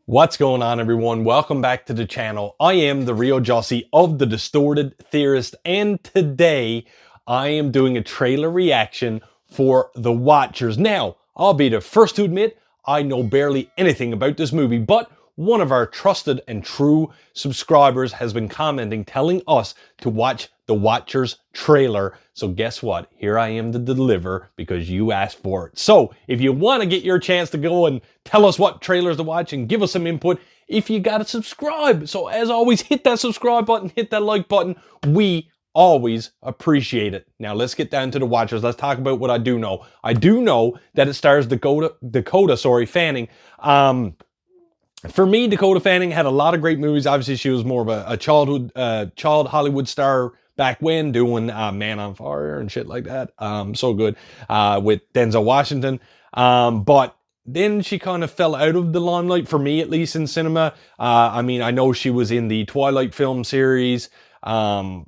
What's going on, everyone? Welcome back to the channel. I am the real Jussy of the Distorted Theorist, and today I am doing a trailer reaction for The Watchers. Now, I'll be the first to admit I know barely anything about this movie, but one of our trusted and true subscribers has been commenting, telling us to watch The Watchers trailer. So guess what? Here I am to deliver because you asked for it. So if you want to get your chance to go and tell us what trailers to watch and give us some input, if you got to subscribe. So as always, hit that subscribe button, hit that like button. We always appreciate it. Now let's get down to The Watchers. Let's talk about what I do know. I do know that it stars Dakota Fanning. For me, Dakota Fanning had a lot of great movies. Obviously, she was more of a child Hollywood star back when, doing Man on Fire and shit like that. So good with Denzel Washington. But then she kind of fell out of the limelight, for me at least, in cinema. I mean, I know she was in the Twilight film series. I'm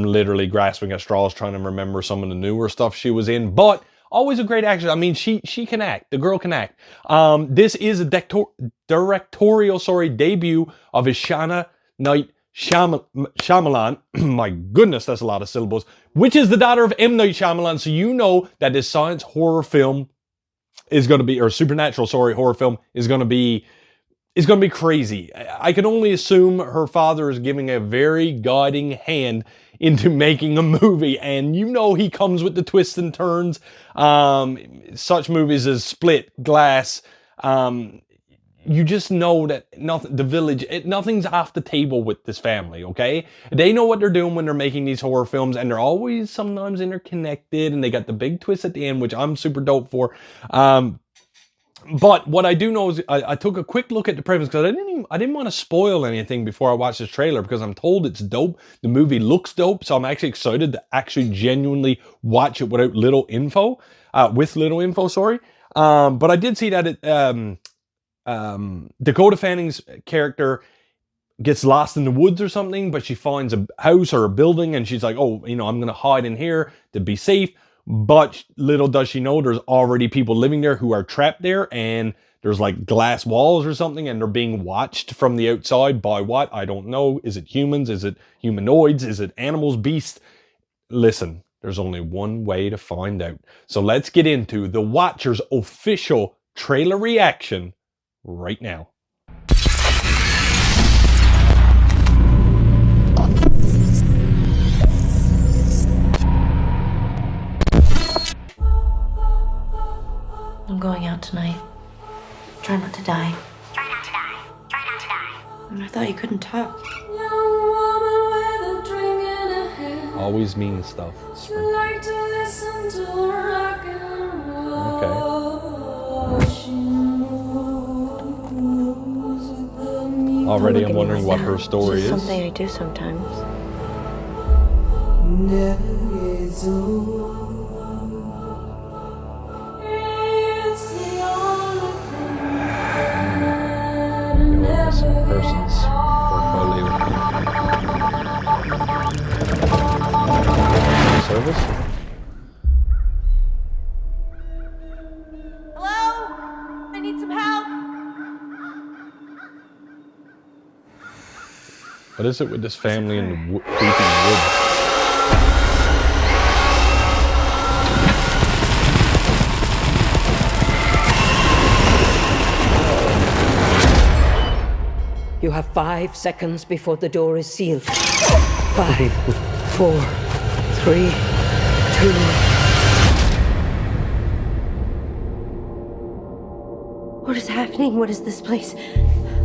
literally grasping at straws trying to remember some of the newer stuff she was in. But always a great actress. I mean, she can act. The girl can act. This is a directorial debut of Ishana Night Shyamalan. My goodness, that's a lot of syllables. Which is the daughter of M. Night Shyamalan. So you know that this science horror film is going to be, or supernatural, horror film is going to be, crazy. I can only assume her father is giving a very guiding hand into making a movie, and you know he comes with the twists and turns. Such movies as Split, Glass, you just know that nothing's off the table with this family, okay? They know what they're doing when they're making these horror films, and they're always sometimes interconnected, and they got the big twist at the end, which I'm super dope for. But what I do know is I took a quick look at the premise because I didn't want to spoil anything before I watched this trailer, because I'm told it's dope. The movie looks dope, so I'm actually excited to actually genuinely watch it without little info, sorry. But I did see that Dakota Fanning's character gets lost in the woods or something, but she finds a house or a building, and she's like, oh, you know, I'm gonna hide in here to be safe. But little does she know there's already people living there who are trapped there, and there's like glass walls or something, and they're being watched from the outside by what? I don't know. Is it humans? Is it humanoids? Is it animals, beasts? Listen, there's only one way to find out. So let's get into The Watchers official trailer reaction right now. I'm going out tonight. Try not to die. Try not to die. Try not to die. And I thought you couldn't talk. Always mean stuff. Okay. Already I'm wondering what her story is. Something I do sometimes. Person's portfolio. Service? Hello? I need some help. What is it with this family in the creepy woods? You have 5 seconds before the door is sealed. 5, 4, 3, 2. What is happening? What is this place?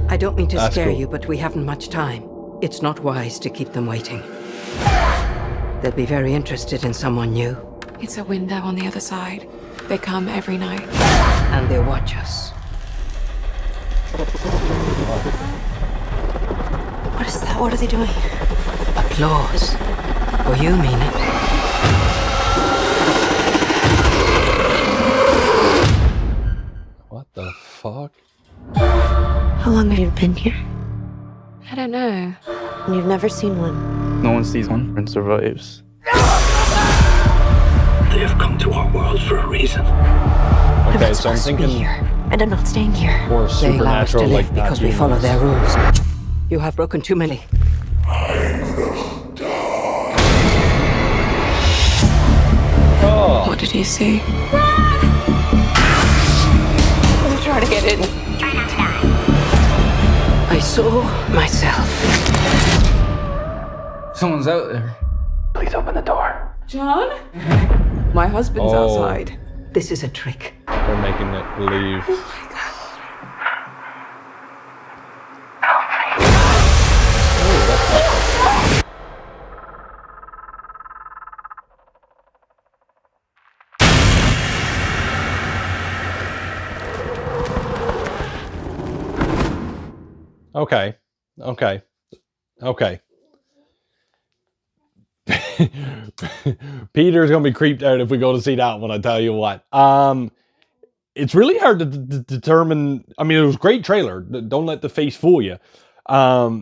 I don't mean to scare cool. you, but we haven't much time. It's not wise to keep them waiting. They'll be very interested in someone new. It's a window on the other side. They come every night. And they watch us. What is that? What are they doing? Applause. For you, mean it. What the fuck? How long have you been here? I don't know. And you've never seen one. No one sees one and survives. They have come to our world for a reason. Okay, so I'm thinking here. and I'm not staying here. Or They allow us to supernatural, live like because we follow their rules. You have broken too many. What did he see? I'm trying to get in. Try not to die. I saw myself. Someone's out there. Please open the door. John? My husband's Oh. outside. This is a trick. They're making it believe. Okay. Okay. Okay. Peter's gonna be creeped out if we go to see that one, I tell you what. It's really hard to determine. I mean, it was a great trailer. Don't let the face fool you. But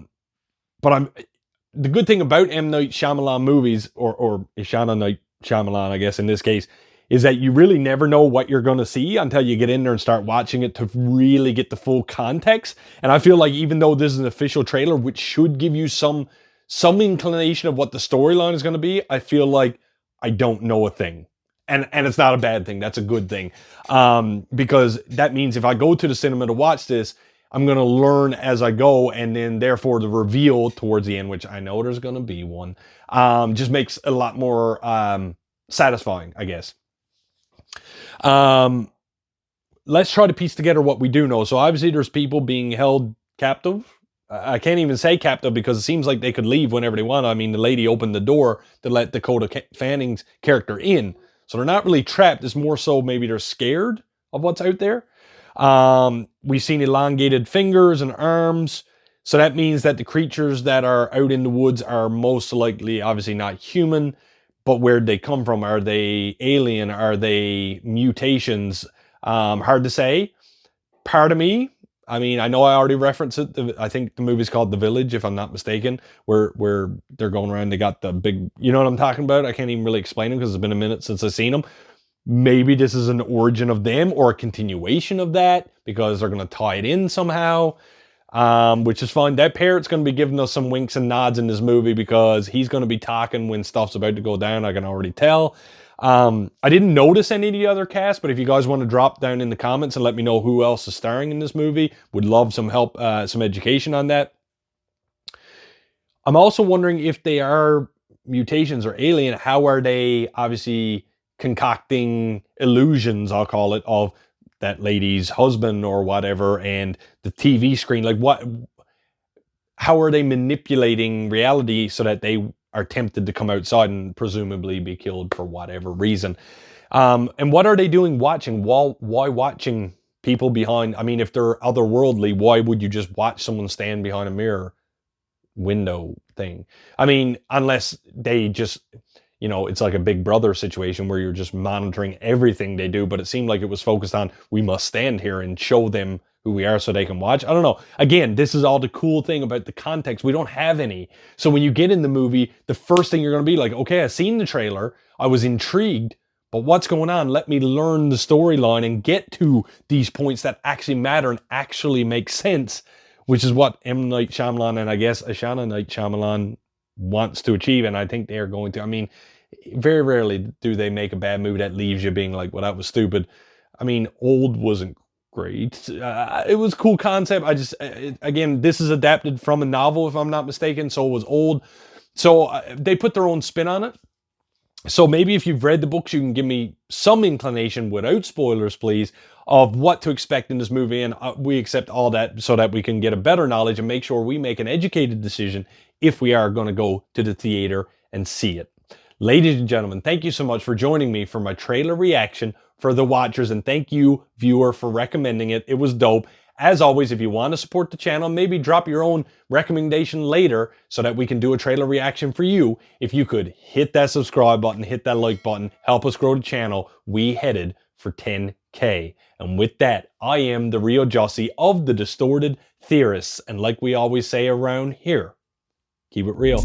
the good thing about M. Night Shyamalan movies, or Ishana Night Shyamalan, I guess in this case, is that you really never know what you're going to see until you get in there and start watching it to really get the full context. And I feel like even though this is an official trailer, which should give you some inclination of what the storyline is going to be, I feel like I don't know a thing. And it's not a bad thing. That's a good thing. Because that means if I go to the cinema to watch this, I'm going to learn as I go, and then therefore the reveal towards the end, which I know there's going to be one, just makes it a lot more satisfying, I guess. Let's try to piece together what we do know. So obviously there's people being held captive. I can't even say captive because it seems like they could leave whenever they want. I mean, the lady opened the door to let Dakota Fanning's character in. So they're not really trapped. It's more so maybe they're scared of what's out there. We've seen elongated fingers and arms. So that means that the creatures that are out in the woods are most likely obviously not human. But where'd they come from? Are they alien? Are they mutations? Hard to say. Part of me, I mean, I know I already referenced it. I think the movie's called The Village, if I'm not mistaken, where they're going around. They got the big, you know what I'm talking about? I can't even really explain them because it's been a minute since I've seen them. Maybe this is an origin of them or a continuation of that because they're going to tie it in somehow, which is fine. That parrot's going to be giving us some winks and nods in this movie because he's going to be talking when stuff's about to go down. I can already tell. I didn't notice any of the other cast, but if you guys want to drop down in the comments and let me know who else is starring in this movie, would love some help, some education on that. I'm also wondering if they are mutations or alien, how are they obviously concocting illusions, I'll call it, of that lady's husband or whatever, and the TV screen, like how are they manipulating reality so that they are tempted to come outside and presumably be killed for whatever reason? And what are they doing watching? Why watching people behind? I mean, if they're otherworldly, why would you just watch someone stand behind a mirror window thing? I mean, unless they just, you know, it's like a Big Brother situation where you're just monitoring everything they do, but it seemed like it was focused on, we must stand here and show them who we are so they can watch. I don't know. Again, this is all the cool thing about the context. We don't have any. So when you get in the movie, the first thing you're going to be like, okay, I've seen the trailer. I was intrigued, but what's going on? Let me learn the storyline and get to these points that actually matter and actually make sense, which is what M. Night Shyamalan and I guess Ishana Night Shyamalan wants to achieve. And I think they are going to. I mean, very rarely do they make a bad movie that leaves you being like, well, that was stupid. I mean, Old wasn't great. It was a cool concept. Again, this is adapted from a novel, if I'm not mistaken. So was Old. So they put their own spin on it. So maybe if you've read the books, you can give me some inclination, without spoilers, please, of what to expect in this movie. And we accept all that so that we can get a better knowledge and make sure we make an educated decision if we are going to go to the theater and see it. Ladies and gentlemen, thank you so much for joining me for my trailer reaction for The Watchers, and thank you, viewer, for recommending it. It was dope. As always, if you want to support the channel, maybe drop your own recommendation later so that we can do a trailer reaction for you. If you could hit that subscribe button, hit that like button, help us grow the channel. We headed for 10K. And with that, I am the real Jussy of the Distorted Theorists. And like we always say around here, keep it real.